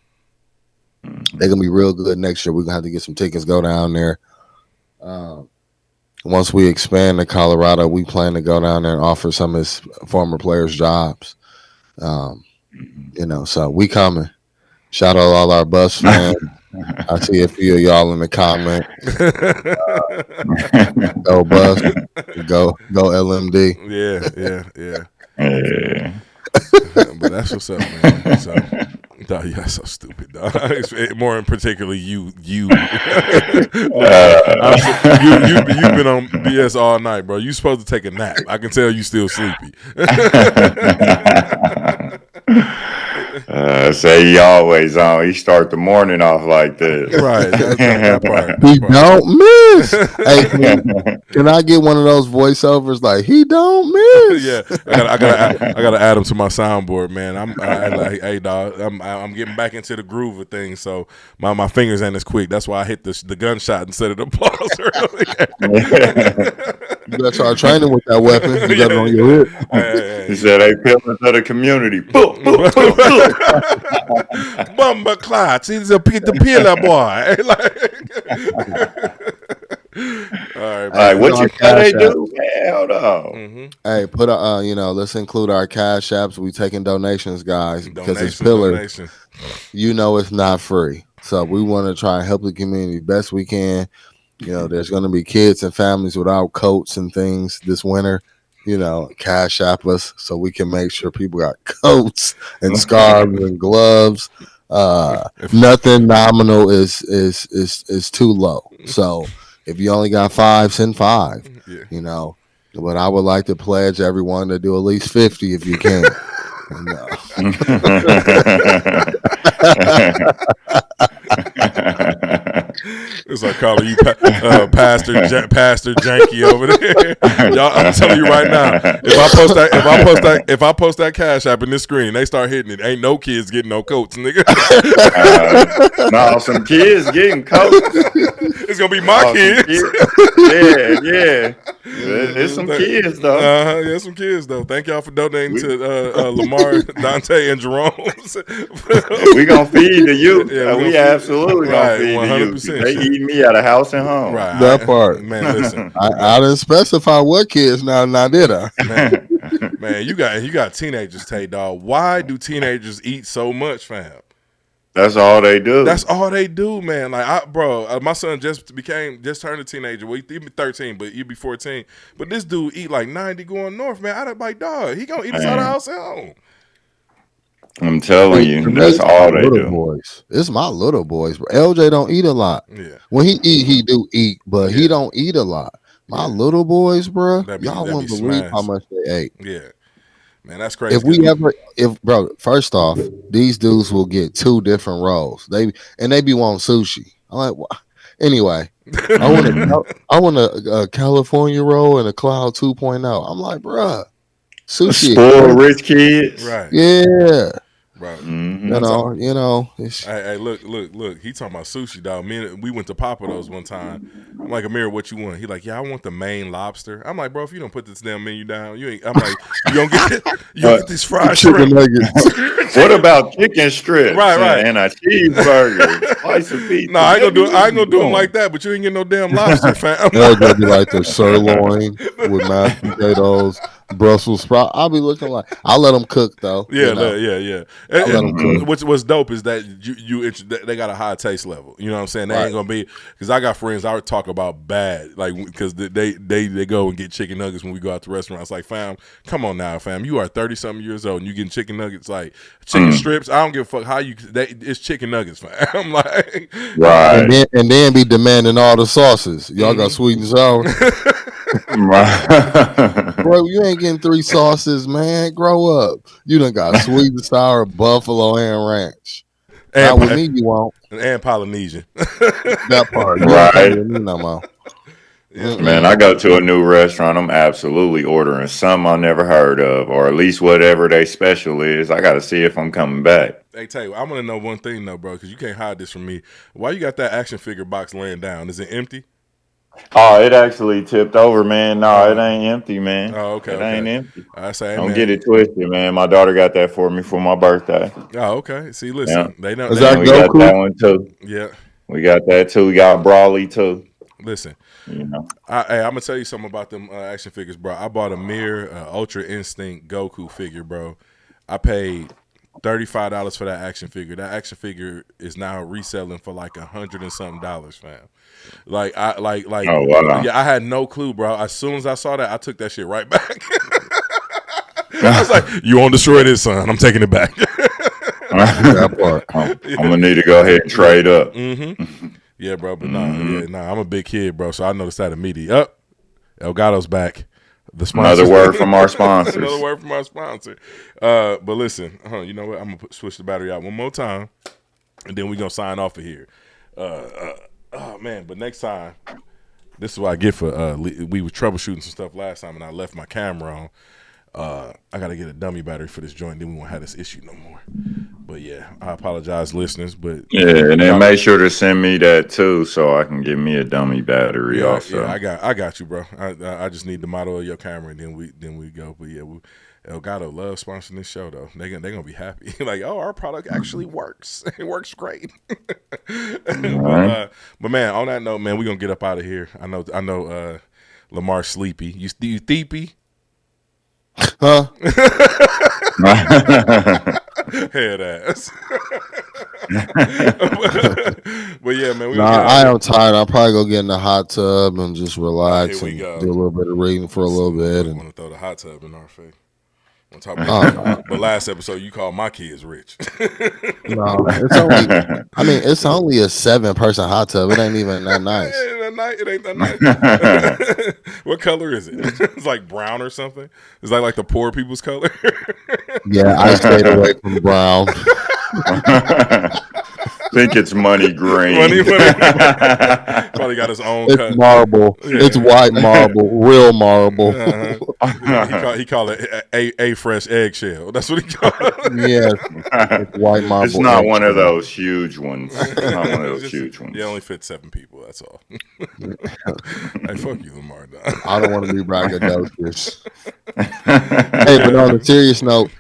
They're gonna be real good next year. We're gonna have to get some tickets, go down there. Once we expand to Colorado, we plan to go down there and offer some of his former players jobs. You know, so we coming. Shout out all our bus fans. I see a few of y'all in the comment. Go bus, go LMD. Yeah. But that's what's up, man. So, dog, you're so stupid, dog. More in particularly you. You've been on BS all night, bro. You supposed to take a nap. I can tell you still sleepy. Say he always on. He start the morning off like this. Right. That part. He don't miss. Hey, can I get one of those voiceovers like he don't miss? Yeah, I gotta add him to my soundboard, man. Hey dog, I'm getting back into the groove of things, so my fingers ain't as quick. That's why I hit the gunshot instead of the applause earlier. You gotta start training with that weapon. You got it on your hip. He said, "Hey, pillars of the community." Bumba clots. He's the pillar boy. All right, what you gotta do? Man, hold on. Hey, put let's include our cash apps. We taking donations, guys, because it's pillar. You know, it's not free, so we want to try and help the community best we can. You know, there's going to be kids and families without coats and things this winter. You know, cash app us so we can make sure people got coats and scarves and gloves. Nothing nominal is too low. So if you only got 5, send 5. Yeah. You know, but I would like to pledge everyone to do at least 50 if you can. It's like calling you Pastor Janky over there. Y'all, I'm telling you right now, if I post that cash app in this screen, they start hitting it. Ain't no kids getting no coats, nigga. No, some kids getting coats. It's gonna be my kids. Yeah. It's some kids though. Yeah, some kids though. Thank y'all for donating to Lamar, Dante, and Jerome. We gonna feed the youth. Yeah, we absolutely gonna feed 100%. The youth. They eat me out of house and home. Right. That part. Man, listen. I didn't specify what kids now did I? Man, Man, you got teenagers, Tay dog. Why do teenagers eat so much, fam? That's all they do. That's all they do, man. Like, my son just turned a teenager. Well, he be 13, but he'd be 14. But this dude eat like 90 going north, man. I'd like, dog, he gonna eat us out of the house at home. I'm telling you, that's all they do. Boys. It's my little boys. Bro. LJ don't eat a lot. Yeah. When he eat, he do eat, but he don't eat a lot. My little boys, bro, y'all wouldn't believe how much they ate. Yeah. Man, that's crazy. Bro, first off, these dudes will get 2 different rolls. They be wanting sushi. I'm like, what? Anyway, I want a California roll and a Cloud 2.0. I'm like, bro, sushi. Spoiled rich kids. Right. Yeah. Right. Mm-hmm. You know. Hey, look. He talking about sushi, dog. We went to Papados one time. I'm like, Amir, what you want? He like, yeah, I want the Maine lobster. I'm like, bro, if you don't put this damn menu down, you ain't. I'm like, you don't get these fried chicken shrimp nuggets. What about chicken strips? Right. And a cheeseburger, slice of pizza. No, I ain't gonna do them like that. But you ain't getting no damn lobster, fam. They'll be like the sirloin with mashed potatoes, Brussels sprout. I'll be looking like I'll let them cook though. Yeah. Cook. What's dope is that they got a high taste level. You know what I'm saying? They ain't gonna be, because I got friends I would talk about bad, like, because they go and get chicken nuggets when we go out to restaurants. Like, fam, come on now, fam. You are 30-something years old and you getting chicken nuggets, like chicken strips. I don't give a fuck how it's chicken nuggets, fam. I'm like, right. And then be demanding all the sauces. Y'all got sweet and sour. Bro, you ain't getting 3 sauces, man. Grow up. You done got sweet and sour, buffalo, and ranch. Not with me, you won't. And Polynesian. That part. Right. No more. Man, I go to a new restaurant, I'm absolutely ordering something I never heard of, or at least whatever they special is. I got to see if I'm coming back. Hey, tell you, I want to know one thing though, bro, because you can't hide this from me. Why you got that action figure box laying down? Is it empty? Oh, it actually tipped over, man. No, it ain't empty, man. Oh, okay. It ain't empty. I say, Don't man, get it twisted, man. My daughter got that for me for my birthday. Oh, okay. See, listen, they know. Is that We got that one too. Yeah, we got that too. We got Brawley too. Listen, you know, I'm gonna tell you something about them action figures, bro. I bought a Mirror Ultra Instinct Goku figure, bro. I paid $35 for that action figure. That action figure is now reselling for like $100 and something, fam. Oh, wow. Yeah, I had no clue, bro. As soon as I saw that, I took that shit right back. I was like, "You won't destroy this, son. I'm taking it back." That part. I'm gonna need to go ahead and trade up. Mm-hmm. Yeah, bro. But I'm a big kid, bro. So I noticed that immediately. Elgato's back. The sponsor. Another word from our sponsors. Another word from our sponsor. But listen, you know what? I'm gonna switch the battery out one more time, and then we're gonna sign off of here. Oh man! But next time, this is what I get for we were troubleshooting some stuff last time, and I left my camera on. I gotta get a dummy battery for this joint. Then we won't have this issue no more. But yeah, I apologize, listeners. But yeah, and then make sure to send me that too, so I can get me a dummy battery. Also, yeah, I got you, bro. I just need the model of your camera, and then we go. But yeah, Elgato loves sponsoring this show though. They gonna be happy. Like, oh, our product actually works. It works great. Right. But man, on that note, man, we gonna get up out of here. I know. Lamar's sleepy. You thiepy? Huh? Head ass. But yeah, man. I am tired. I'll probably go get in the hot tub and just relax and go. do a little bit of reading for a little bit. I And want to throw the hot tub in our face. I'm talking about the last episode you called my kids rich. No, it's only a 7-person hot tub. It ain't even that nice. It ain't that nice. What color is it? It's like brown or something. Is that like the poor people's color? Yeah, I stayed away from brown. Think it's money green. Probably got his own. It's cut. marble. Yeah. It's white marble, real marble. He call it a fresh eggshell. That's what he call it. Yeah, it's white marble. It's not one of those huge ones. It's not one of those huge ones. It only fits 7 people. That's all. Hey, fuck you, Lamar. I don't want to be braggadocious. Hey, but on a serious note,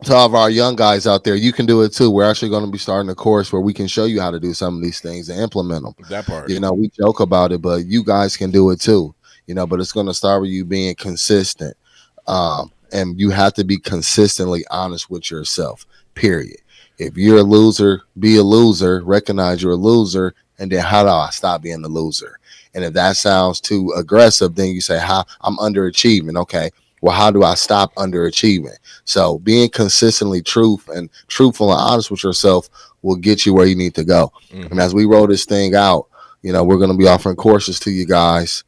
to all of our young guys out there, you can do it too. We're actually going to be starting a course where we can show you how to do some of these things and implement them. That part. You know, we joke about it, but you guys can do it too. You know, but it's going to start with you being consistent. and you have to be consistently honest with yourself, period. If you're a loser, be a loser, recognize you're a loser, and then how do I stop being a loser? And if that sounds too aggressive, then you say, how I'm underachieving. Okay, well, how do I stop underachieving? So being consistently truthful and honest with yourself will get you where you need to go. And as we roll this thing out, we're going to be offering courses to you guys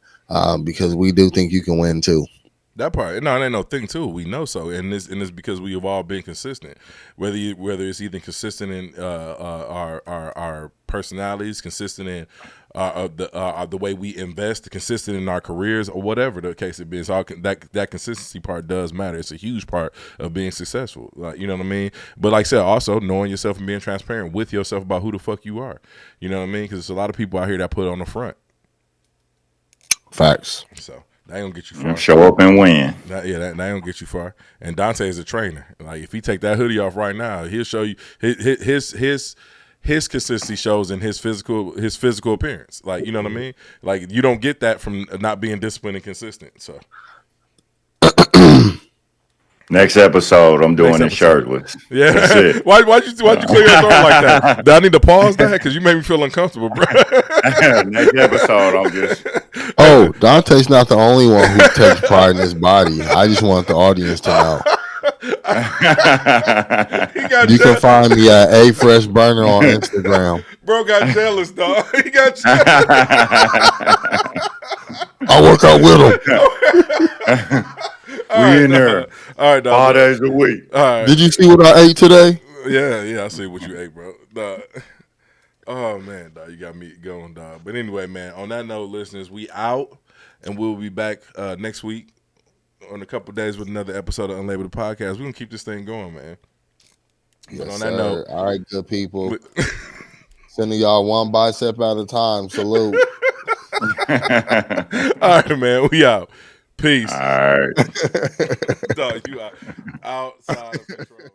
because we do think you can win too. That part, no, it ain't no thing too. We know so, and it's because we have all been consistent. Whether it's either consistent in our personalities, consistent in the way we invest, consistent in our careers, or whatever the case it be. So that consistency part does matter. It's a huge part of being successful. You know what I mean? But like I said, also knowing yourself and being transparent with yourself about who the fuck you are. You know what I mean? Because there's a lot of people out here that put it on the front. Facts. So. That ain't gonna get you far. Show up and win. That ain't gonna get you far. And Dante is a trainer. Like if he take that hoodie off right now, he'll show you his consistency shows in his physical appearance. Like, you know what I mean? Like you don't get that from not being disciplined and consistent. So next episode, I'm doing it shirtless. Yeah. That's it. Why'd you clear your throat like that? Do I need to pause that? Because you made me feel uncomfortable, bro. Next episode, I'm just. Oh, Dante's not the only one who takes pride in his body. I just want the audience to know. You can find me at A Fresh Burner on Instagram. Bro got jealous, dog. He got jealous. I work out with him. We in there. All right, dog. 5 days a week. All right. Did you see what I ate today? Yeah, I see what you ate, bro. Dog. Oh man, dog, you got me going, dog. But anyway, man, on that note, listeners, we out, and we'll be back next week on a couple days with another episode of Unlabeled Podcast. We're gonna keep this thing going, man. Yes, but on sir. that note, all right, good people. Sending y'all one bicep at a time. Salute. All right, man, we out. Peace. All right. Dog, you out outside of control.